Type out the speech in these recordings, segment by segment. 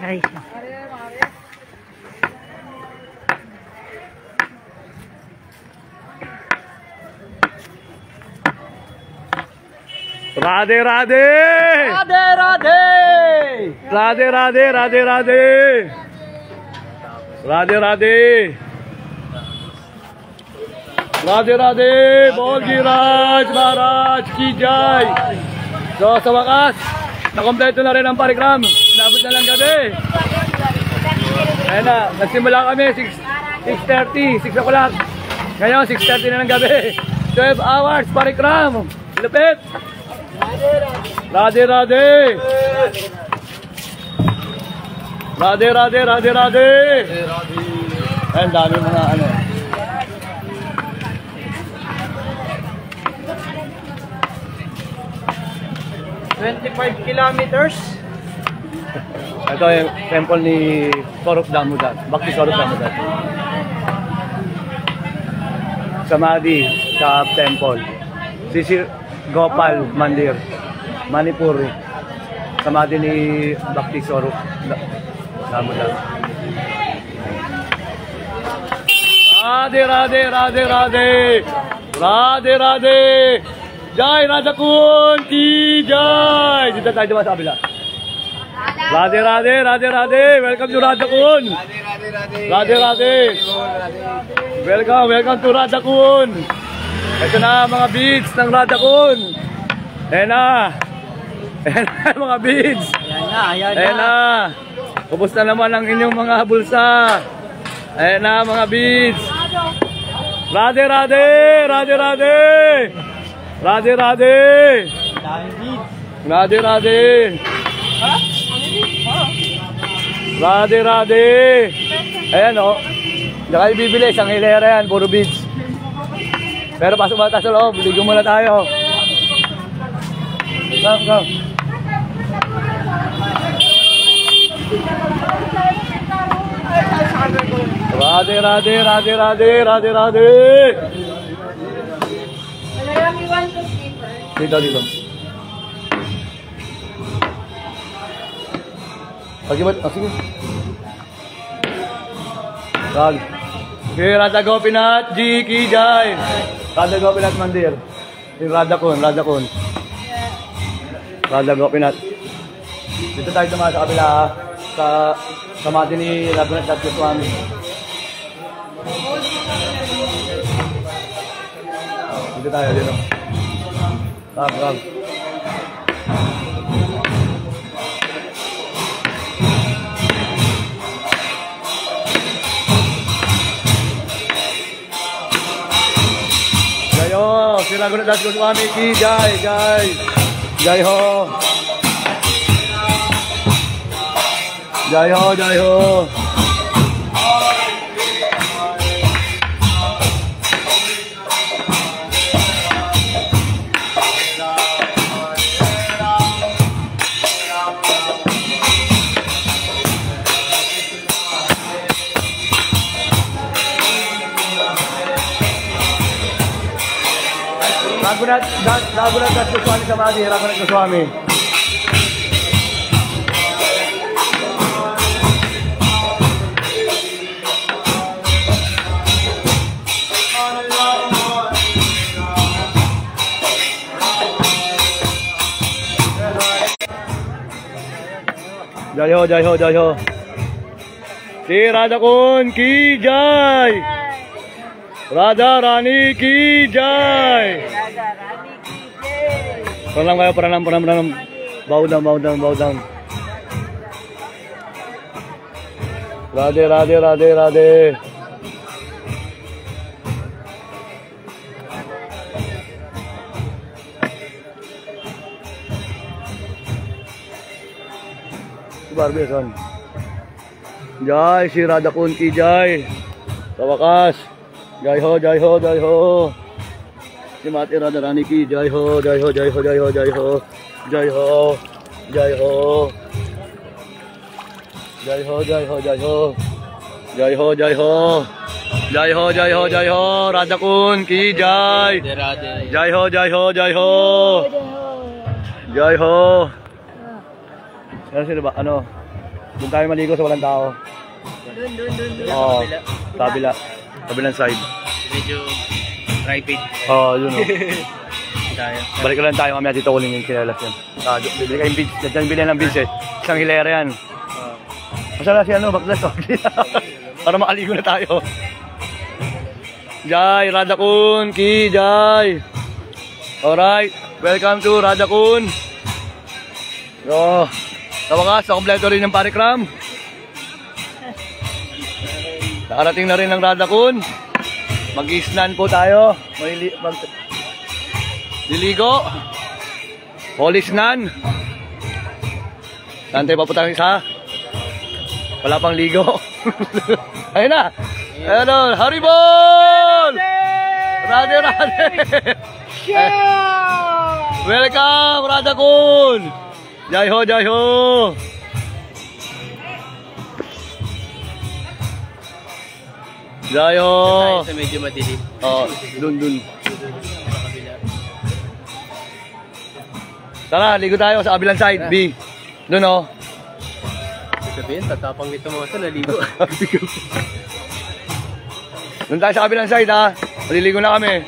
Ay. Radhe Radhe! Radhe Radhe! Radhe Radhe Radhe Radhe! Radhe Radhe! Radhe Radhe! Bol Giraj Maharaj ki jai! So sa wakas, nakompleto na rin ang parigram. Inabot na lang gabi. Ayan na, nagsimula kami 6:30, 6 o'clock. Ngayon 6:30 na ng gabi. 12 hours parigram. Lupit! Radhe Radhe! Radhe Radhe Radhe Radhe! Ayan, dami mga ano. $25 kilometers. Ito yung temple ni Swarup Damodar, Bhakti Swarup Damodar. Samadhi sa temple. Sisi Gopal Mandir, Manipur. Samadhi ni Bhakti Swarup Damodar. Radhe Radhe Radhe Radhe! Radhe Radhe! Jai Raja Kun ki jai! Dito tayo naman sa kabila. Radhe Radhe Radhe Radhe! Welcome to Raja Kun! Radhe Radhe! Welcome to Raja Kun! Ito na mga beads ng Raja Kun! Ayan na! Ayan na mga beads! Ayan na! Ubus na naman ang inyong mga bulsa! Ayan na mga beads! Radhe Radhe! Radhe Radhe! Radhe Radhe! Radhe Radhe! Radhe Radhe! Ayan o. Hindi kayo bibili. Isang hilera yan. Puro beads. Pero pasok mata sa loob. Ligo muna tayo. Come, come. Radhe Radhe Radhe Radhe Radhe Radhe! Dito, dito. Pagibat, sige. Rag. Okay, Radha Gopinath Ji ki jai. Radha Gopinath Mandir. Radha Kun, Radha Kun. Radha Gopinath. Dito tayo tumaas sa kabila sa samadhi ni Raghunath Das Goswami. Dito tayo, dito. Rag, rag. Jayo, si Raghunath Das Goswami ki jai, jai. Jai ho. Jai ho, jai ho. Raghunath Das Goswami Samadhi, Raghunath Goswami. Jai ho, jai ho, jai ho. Si Radha Kun ki jai. Radha Rani ki jai. Pranam kayo, pranam, pranam, pranam. Bow down, bow down, bow down. Radhe, Radhe, Radhe, Radhe. Barbeson. Jai Shri Radha Kun ki jai. Sa wakas. Jai ho, jai ho, jai ho. Mati Radha Rani ki jai ho, jai ho, jai ho, jai ho, jai ho, jai ho, jai ho, jai ho, jai ho, jai ho, jai ho, jai ho, jai ho, jai ho, jai ho, Radha Kun ki jai, jai ho, jai ho, jai ho, jai ho. Ano sila ba? Ano? Doon tayo maligo sa walang tao. Doon. Oo, kabila. Kabilang side. Medyo private. Oo, yun o. Tayo. Balik lang tayo mamaya dito kunin yung kinelas yan. Bibili kayong beads. Diyan bilhin ng beads eh. Isang hilera yan. Masala si ano, baklas o. Para makaligo na tayo. Jai, Radakun, Ki, Jai. Alright, welcome to Radakun. So, sa wakas, kompleto rin yung parikram. Nakarating na rin ang Radakun. Mag-isnan po tayo. Liligo. Holy snan. Saan tayo papunta ng isa? Wala pang ligo. Ayun na. Ayun, Haribol! Rade! Welcome, Radakun! Jai ho! Jai ho! Sa medyo madilim. Oh, dun. Tara, ligo tayo sa kabilang side, B. Dun oh. Sabihin, tatapang nito mga ito, naligo. Doon tayo sa kabilang side ha. Maliligo na kami.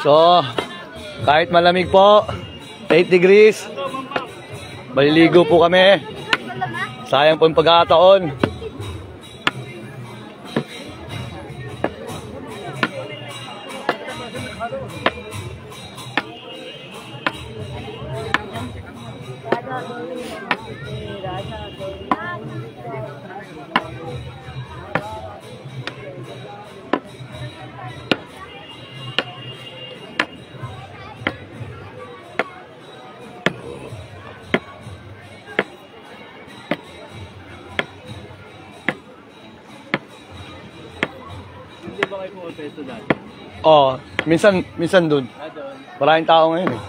So, kahit malamig po, 8 degrees, maliligo po kami. Sayang po yung pagkakataon. Hindi ba kayo pumunta ito dati? Oh, minsan dun. Doon. Maraming tao ngayon eh.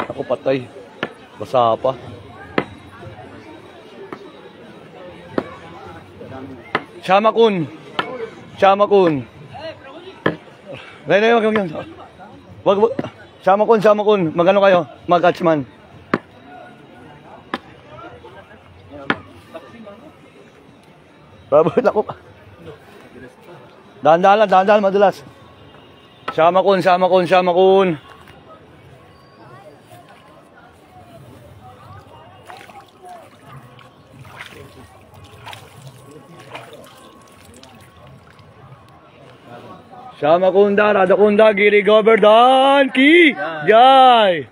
Ako patay. Basa pa. Shamakun. Wag. Shamakun. Magano kayo? Mag-catchman. Babot ako. Dahan-dahan madulas. Shamakun. Shamakunda, Radakunda, Giri Govardhan, Ki, Jai.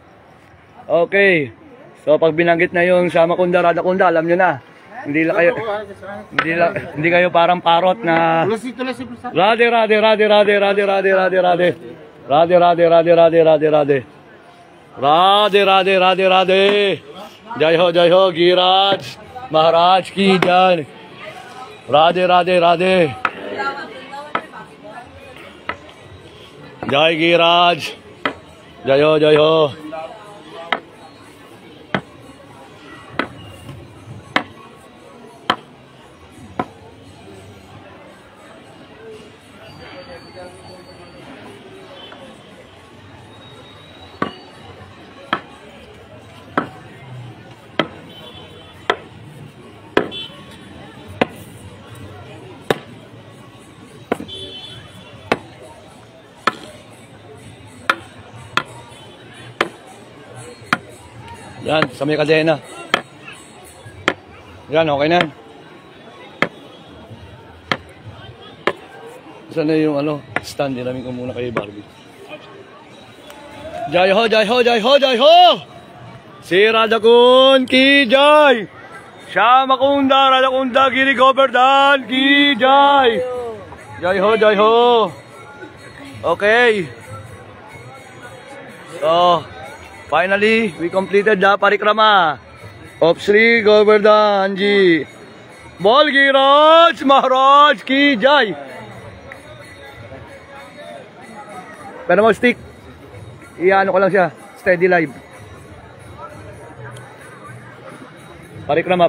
Okay. So pag binanggit na yung Shamakunda, Radakunda, alam nyo na. Hindi kayo parang parot na Rade. Jai ho, Giraj, Maharaj ki jai. Rade. Jai Giraj. Jai ho. Yan, sa may kadena. Yan, okay na. Saan na yung stand? Dinamin ko muna kay Barbie. Jai ho! Si Radakun, Ki Jai! Shamakunda, Radakunda, Giri Govardhan, Ki Jai! Jai ho! Okay. So, finally, we completed the parikrama of Sri Govardhan Ji. Bol Giraj Maharaj ki jai. Pero mo stick. Iano ko lang siya. Steady live. Parikrama.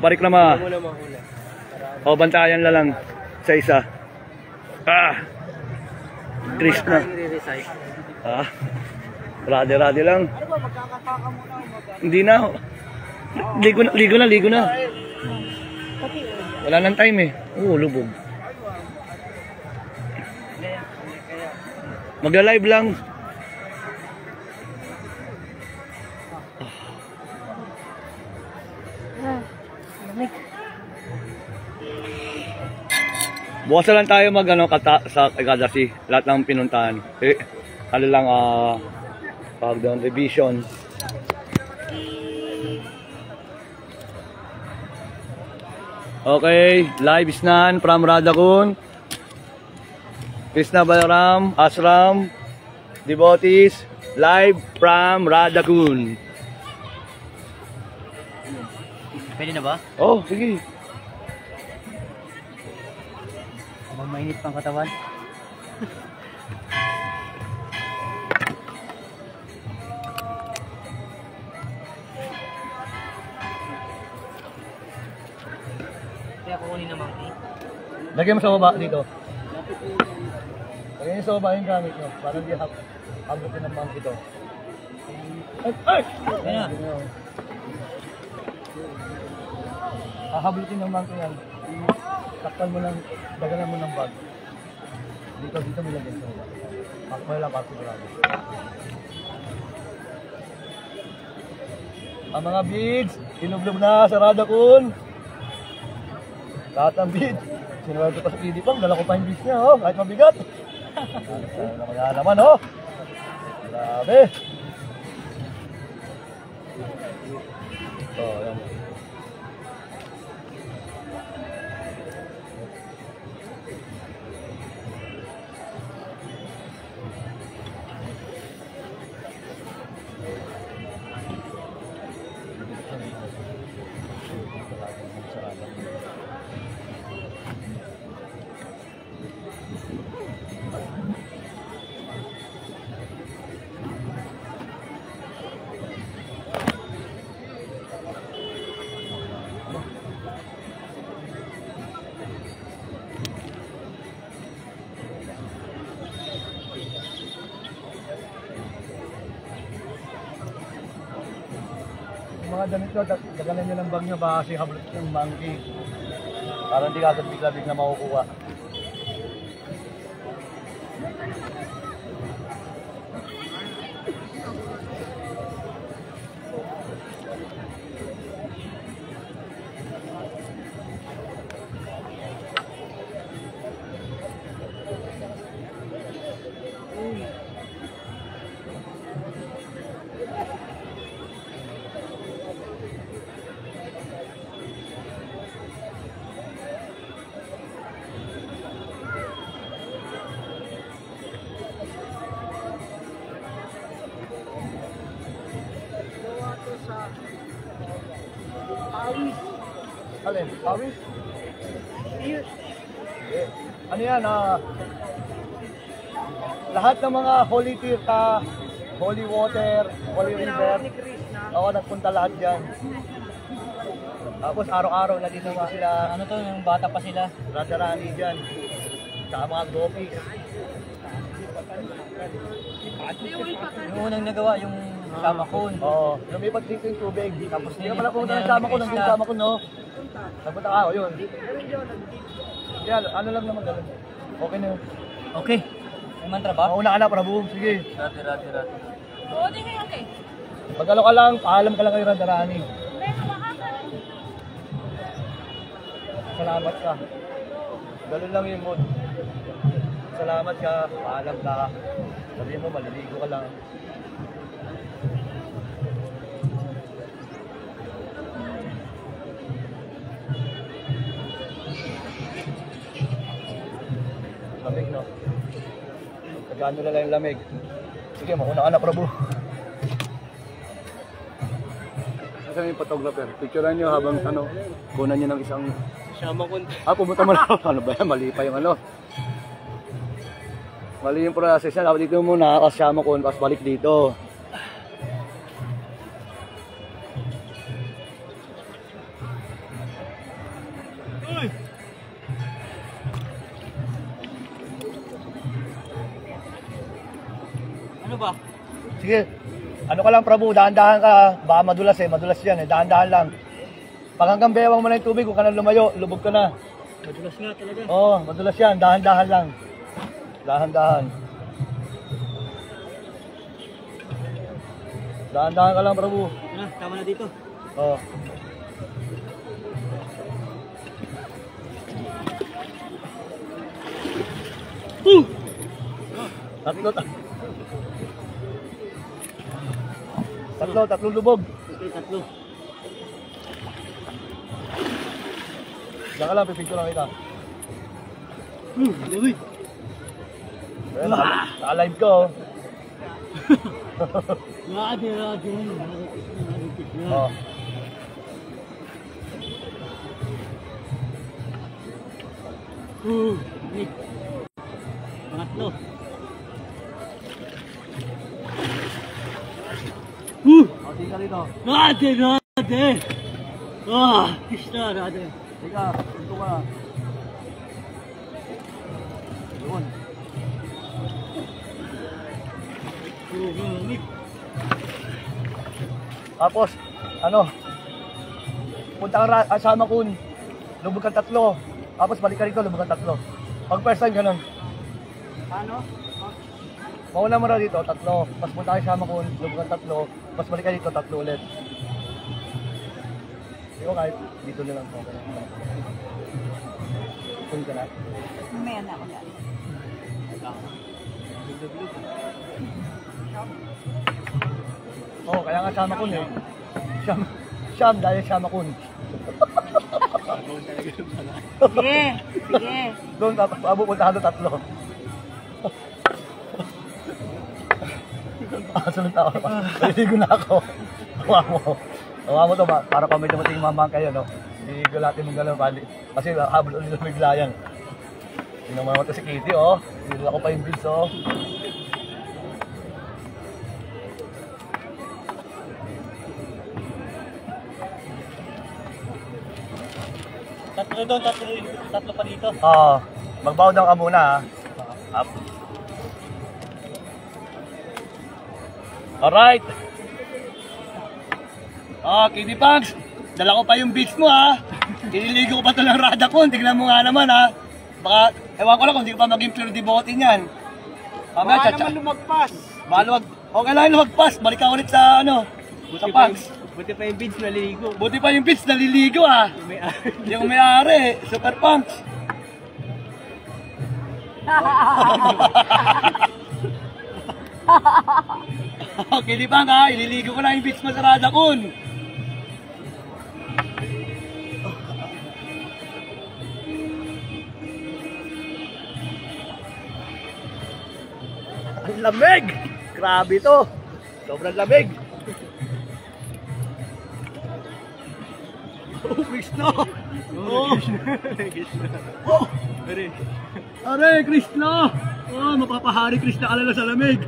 O, bantayan na lang sa isa. Chris na. Rade lang. Hindi na. Ligo na. Wala nang time eh. Lubog. Magla-live lang. Bukas na lang tayo sa Kadasi. Lahat ng pinuntahan. Ano lang, pag doon, revision. Okay, live isnan from Radakun. Krishna Balaram, Ashram, devotees, live from Radakun. Pwede na ba? Oh, sige. Mainit pang katawan. Kaya kukunin naman eh. Lagyan mo sa baba dito. Lagyan mo sa baba yung gamit nyo. Para hindi hagutin ng monkey ito. Ay! Kaya na. Hahabutin ng monkey yan. Takpan mo ng, dagalan mo ng bag. Dito mo lagyan sa baba. Pakmo lang para sigurado. Ang mga beads, ilublob na sa Radakun. Lahat ng beads. Sinuwag ko pa sa PD Pang, dala ko pa yung beads niya, kahit mabigat. Kaya naman, Grabe. Yan. Mga damit nyo, dagalan nyo ng bag nyo baka kasi hablot yung monkey. Para hindi ka bigla-big na makukuha. Alin? Pawis? Yeah. Ano yan? Lahat ng mga holy tirta, holy water, holy river. Oo, nagpunta lahat dyan. Tapos araw-araw na dito nga sila. Ano to, yung bata pa sila? Radharani dyan. Saka mga gopis. Yung unang nagawa, yung Shamakun. Oo, lumipat dito yung tubig. Tapos hindi ka pala pumunta ng Shamakun, nandun yung Shamakun, no? Nagpunta ka, yun. Yan, ano lang naman gano'n. Okay na yun. Okay. May mantra ba? Mauna ka na, Prabhu. Sige. Rati. Oo, di kayo, okay. Pag-ano ka lang, paalam ka lang kay Radharani. Salamat ka. Ganun lang yung mood. Salamat ka, paalam ka. Sabihin mo, maliligo ka lang. Lamig, no? Nagano na lang yung lamig. Sige, mauna ka na, Prabhu. Nasaan yung photographer? Picturean nyo habang kunan nyo ng isang... Shamakun. Pumunta mo na. Ano ba yan? Mali pa yung Mali yung process na. Dapat dito muna, tapos Shamakun, tapos balik dito. ba? Sige. Ano ka lang, Prabhu, dahan-dahan ka. Baka madulas madulas yan dahan-dahan lang. Pag hanggang bewang mo na yung tubig, kung ka na lumayo, lubog ka na. Madulas nga talaga. Oo, madulas yan, dahan-dahan lang. Dahan-dahan. Dahan-dahan ka lang, Prabhu. Tama na dito. Oo. Tatlong lubog. Okay, tatlo. Diyan ka lang, pipicture lang kita. Uy. Ayan, naka-live ko. Rade. Oh. Pangatlo. Sige ka rito. Rade. Krishna, Rade. Teka, punto ka. Yun. Tapos, punta ka asama kun. Lubog kang tatlo. Tapos balik ka rito, lubog kang tatlo. Pag first time ganun. Ano? Mauna mo na dito, tatlo. Tapos punta ka asama kun, lubog kang tatlo. Tapos balik ka dito, tatlo ulit. Ikaw kahit dito na lang po. Kun ka na. Mamaya na ako yan. Oo, kaya nga sama kun eh. Siyam dahil sama kun. Sige. Doon, pupunta ka doon tatlo. Sunod ako. Naliligo na ako. Hawa mo to ba? Para pa may dumating mamang kayo, no? Naliligo natin mong gano'n, pali. Kasi habol ulit ng biglayan. Tingnan mo naman ito si Kitty, oh. Hindi ako pa yung bills, oh. Tatlo doon, tatlo pa dito. Oo. Magbaw down ka muna, ha. Up. Alright. Kitty Pags. Dala ko pa yung beats mo, ha. Iniligo ko pa ito ng rada ko. Tignan mo nga naman, ha. Baka, ewan ko lang kung hindi ko pa maging pure devotee niyan. Baka naman lumagpas. Maluwag. Okay lang yung lumagpas. Balik ka ulit sa, sa Pags. Buti pa yung beads naliligo. Buti pa yung beats naliligo, ha. Yung may-ari. Super Punks. Okay, di ba nga? Ililigo ko na yung beats mo sa rada kun. Ang lamig! Grabe to! Sobrang lamig! Oh, Krishna! Oh! Oh! Are, Krishna! Oh, mapapahari Krishna ka na sa lamig!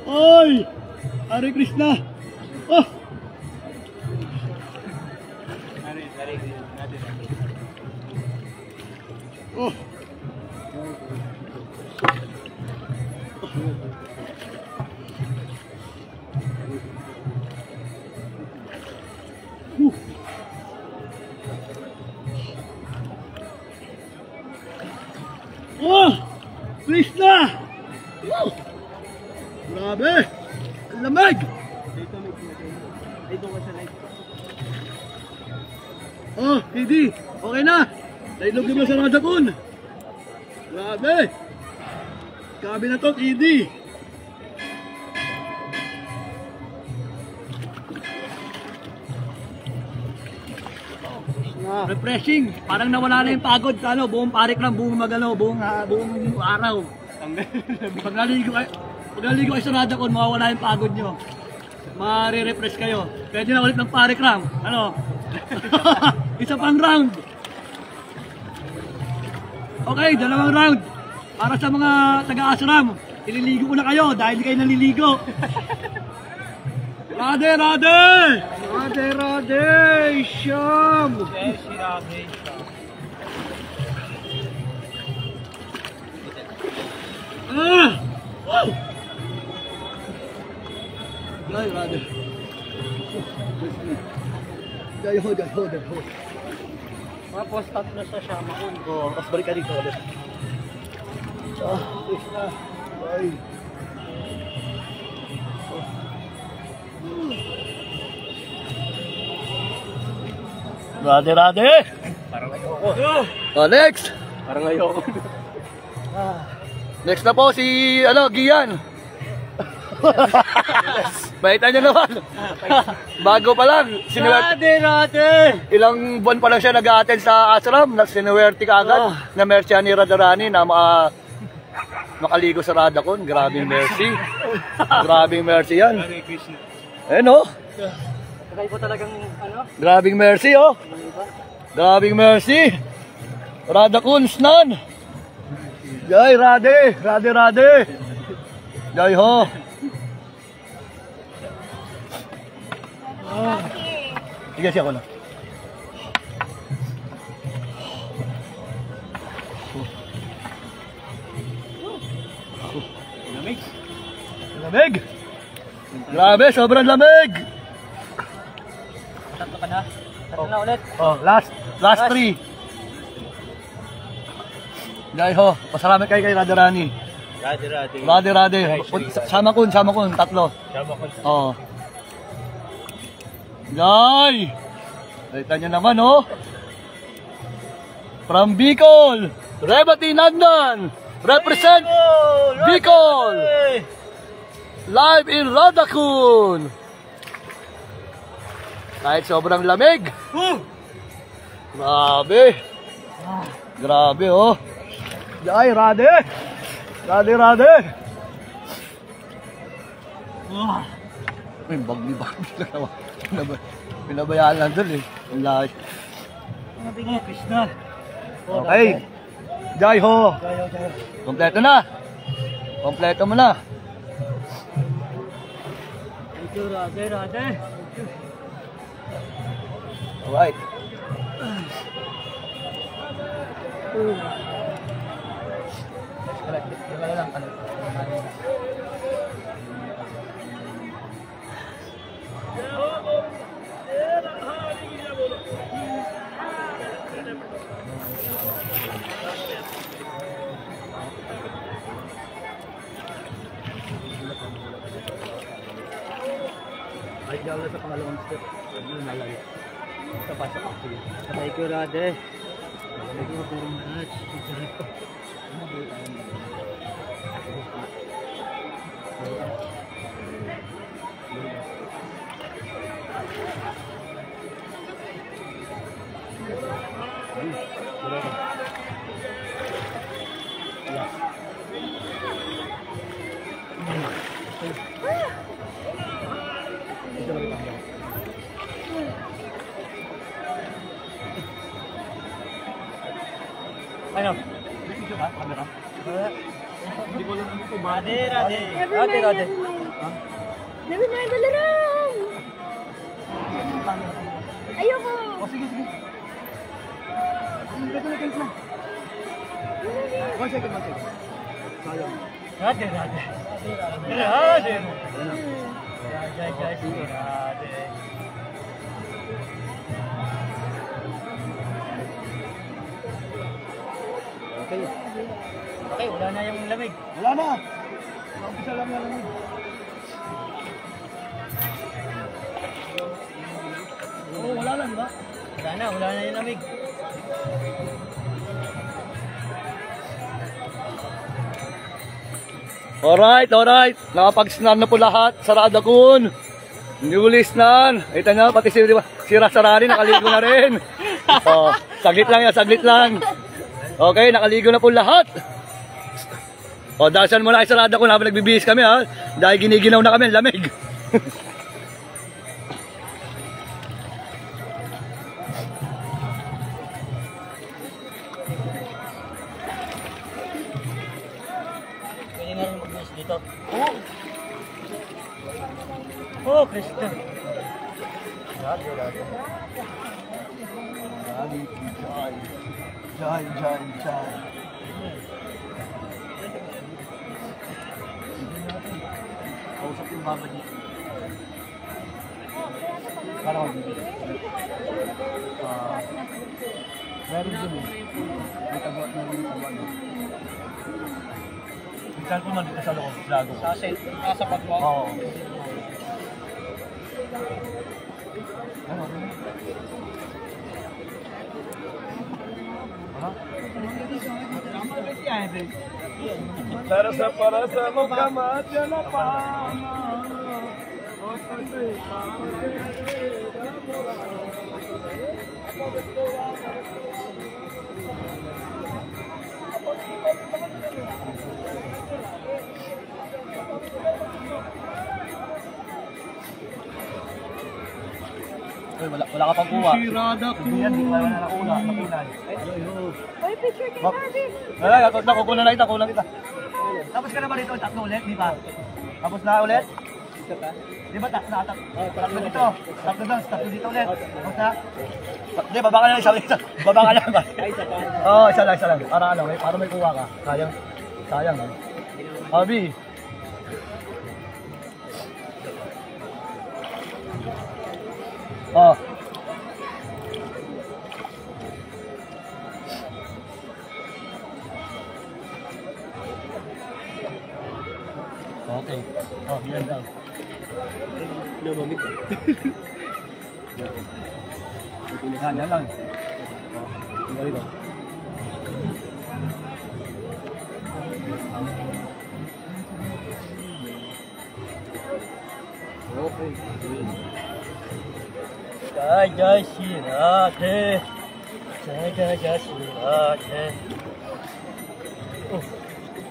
Oy! Are, Krishna! Oh! Oh! Oh! Krishna! Oh! Grabe! Ang lamig! Dito ka sa light. Oh, Kidi! Okay na! Nailog mo sa rada kun! Grabe! Grabe na to, Kidi! Refreshing. Parang nawala na yung pagod sa buong parik lang, buong buong araw. Pag naligo kayo sa Radacon, mawawala yung pagod nyo. Mare-refresh kayo. Pwede na ulit ng parik lang. Isa pang round. Okay, dalawang round. Para sa mga taga-asram, ililigo ko na kayo dahil hindi kayo naliligo. Radhe, Radhe! Radhe, Radhe! Shyam! Jai Shri Radhe Shyam. Wow! Jai Radhe. Jai ho, jai ho, jai ho. Tapos tatlo sa Shamaun. Oh, mas balik ka dito ulit. Krishna. Jai. Radhe, Radhe. Parang ayoko. Oh, next. Parang ayoko. Next na po si, Gian. Baitan nyo naman. Bago pa lang. Radhe! Ilang buwan pa lang siya nag-a-attend sa ashram. Sinuwerte ka agad na merchant ni Radharani na makaligo sa Radhakun. Grabing mercy. Grabing mercy yan. Hare Krishna. Ayun oh. Kaya po talagang ano? Grabing mercy oh. Grabing mercy. Radhakun snan. Jai Radhe. Radhe Radhe. Jai ho. Sige siya ko na. Lamig. Lamig. Grabe, sobrang lamig. Tatlo ka na? Tatlo na ulit. Oh, last 3. Jai ho. Pasalamat kayo kay Radharani. Radhe, Radhe. Radhe Radhe. Sama kun, tatlo. Sama ko. Oh. Jai! Kita nyo naman, oh. From Bicol, Revati Nandan, represent Bicol. Live in Radhakun. Kahit sobrang lamig. Grabe. Grabe, oh. Jai, Radhe. Radhe, Radhe. Uy, bagli lang naman. Pinabayaan lang dun eh. Ang lahat. Sabi nga, Krishna. Okay. Jai ho. Kompleto na. Kompleto mo na. Thank you, Radhe. Alright. Ay, diyan sa pangalawang step. Yun nalayo. Tapasok ako. Thank you, Radhe. Thank you very much. Ano? Video ka? Camera? Hindi ko lang ito. Radhe. Radhe. Never mind, Balaram! Ayoko! Oh, sige. One second. Sayang. Radhe. Radhe. Okay, wala na yung lamig. Wala na. Umpisa lang yan. Oo, wala lang, di ba? Wala na yung lamig. Alright. Nakapag-snan na po lahat sa Radhakun. Newly snan. Ito na, pati si Radharani nakaligo na rin. Oh, saglit lang. Okay, nakaligo na po lahat. O, dasan muna kayo sa Radhakun habang nagbibihis kami ha. Dahil giniginaw na kami, lamig. Pwede nga rin mag-bus dito. Oh, Krishna. Jai. Kausap yung mama niya. Para ko dito. Meron dun eh. May tabuat na rin tabuat. Minsan ko man dito sa loob, lago. Sa pagwag. Oo. Ano? Para sa mukha matya na pa. Uy, wala ka pang kuha. Sirada ko. Hindi yan, hindi wala na nakunan. Ay, picture kay Barbie. Kukunan na kita, kukunan kita. Tapos ka na ba dito? Tatlo ulit, di ba? Tapos na ulit? Di ba tatlo dito? Tatlo dito ulit. Tapos na? Hindi, baba ka lang isa ulit. Baba ka lang ba? Oo, isa lang. Para may kuha ka. Sayang. Abi. Oh. Okay. Oh, yan lang. Lumamig. Yan lang. Oh, dito. Okay. Jaya Shri Radhe. Jaya Shri Radhe. Oh,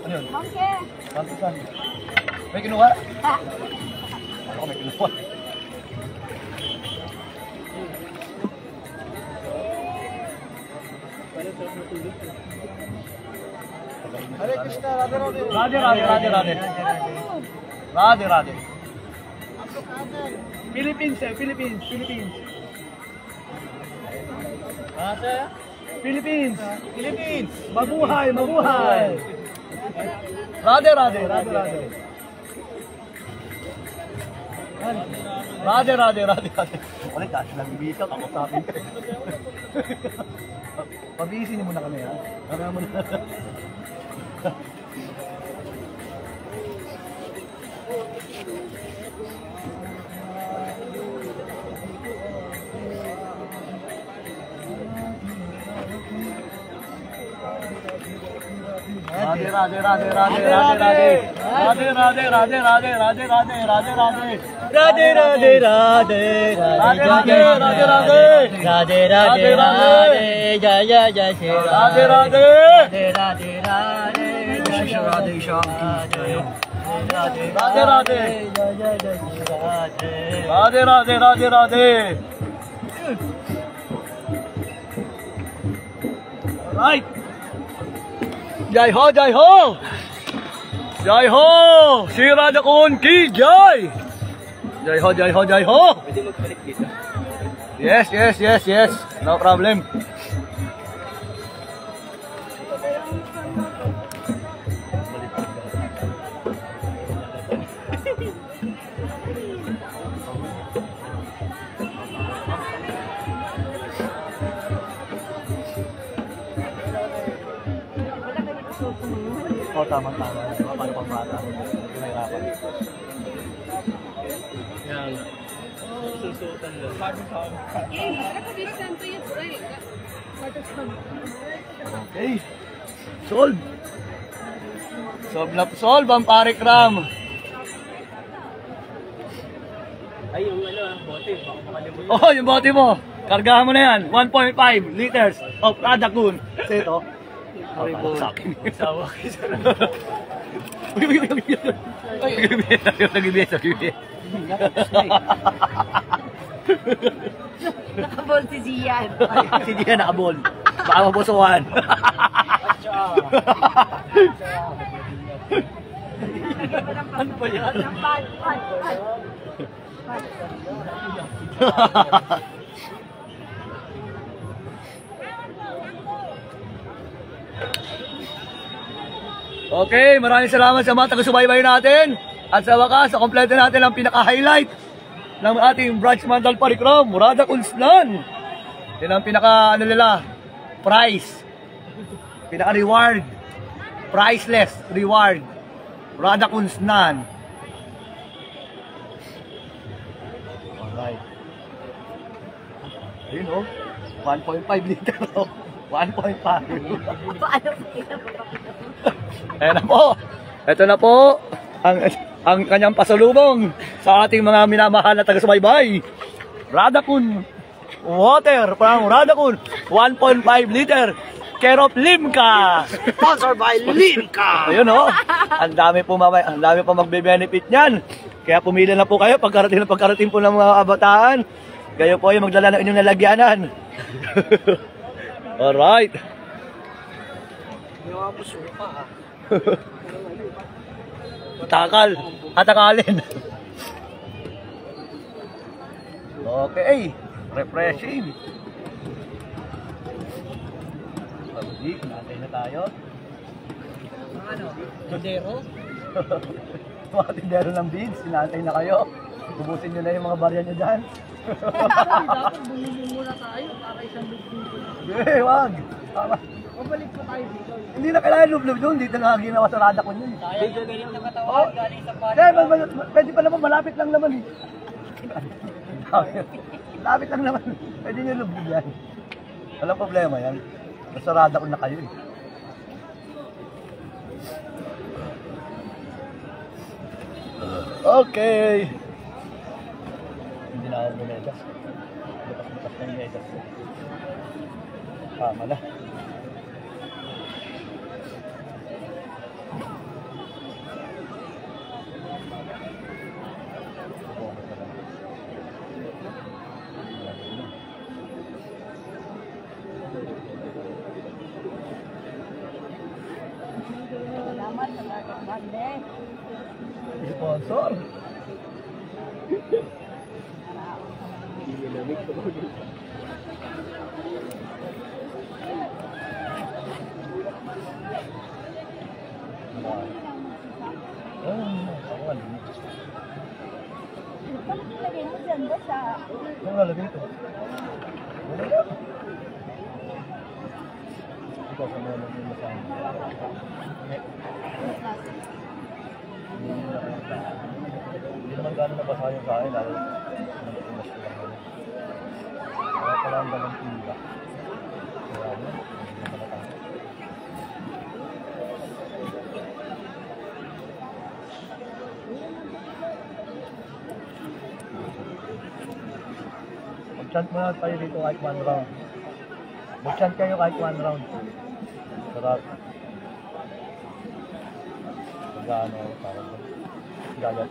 ano yun? Monkey. Pantusan. May kinuha? Ha? Ako may kinuha. Hare Krishna, Radha Radhe. Radhe. Philippines. Philippines. Mabuhay. Radhe. Ulit, kasi nagbibisa, ako sa akin. Pabisinin mo na kami, ha? Kaya mo na. Radhe. Right. Jai ho. Jai ho. Shri Radha Kun ki jai. Jai ho. Pwede magbalik dito. Yes. No problem. Oh, tama. Paano pang bata? Pinahirapan. Yan. Susutan lang. Okay. Solve ang pare-cram. Ay, yung bote. Baka makalimutan. Oh, yung bote mo. Kargahan mo na yan. 1.5 liters of Radha Kun. Kasi ito. Sa akin. Sawa kayo sa Nag-ibig. Nakabol si Zian. Si Dian nakabol. Baka mabusuhan. Ano ba yan? Okay, maraming salamat sa mga taga-subaybay natin. At sa wakas, kompleto natin ang pinaka-highlight ng ating branch Mandal Parikram, Murada Kunsnan. Yan ang pinaka, ano nila, price. Pinaka reward. Priceless reward. Murada Kunsnan. Alright. Ayun oh. 1.5 liter oh. 1.5. Paano pa pinapapakita? Ayan na po. Ito na po ang kanyang pasalubong sa ating mga minamahal na taga-subaybay. Radakun water from Radakun 1.5 liter. Care of Limca. Sponsored by Limca. Ayun oh. Ang dami po magbe-benefit niyan. Kaya pumili na po kayo pagkarating po ng mga kabataan. Kayo po ay magdala ng inyong nalagyanan. Alright. Atakalin. Okay, refreshing. Pag-dik, natin na tayo. Ano? Tindero? Mga tindero ng beans, sinantay na kayo. Ubusin nyo na yung mga barya nyo dyan. Dapat bumili muna tayo para isang lublubo na. Eh, wag. O balik po tayo dito. Hindi na kailangan lublub doon. Dito na ginawa sa Radakun yun. Medyo ganyan na katawan galing sa body. Pwede pa naman, malapit lang naman eh. Malapit lang naman. Pwede nyo lublub yan. Walang problema yan. Basta Radakun na kayo eh. Okay. Hindi na ako bumedas. Bukas-bukas na yung medas ko. Tama na. Salamat sa lagang bande. Sponsor. Paano nilagay mo dyan ba sa... Ano lalagay ito? Wala na. Ikaw sa mga lagay mo sa akin. Hindi naman gano'n nabasa yung sa akin. Lalo mas ko lang. Kaya pala ang dalang tiga. Kaya mo, hindi na pala tayo. Mag-chant muna tayo dito kahit 1 round. Mag-chant kayo kahit 1 round. Sarap. Pag-ano, parang gagat.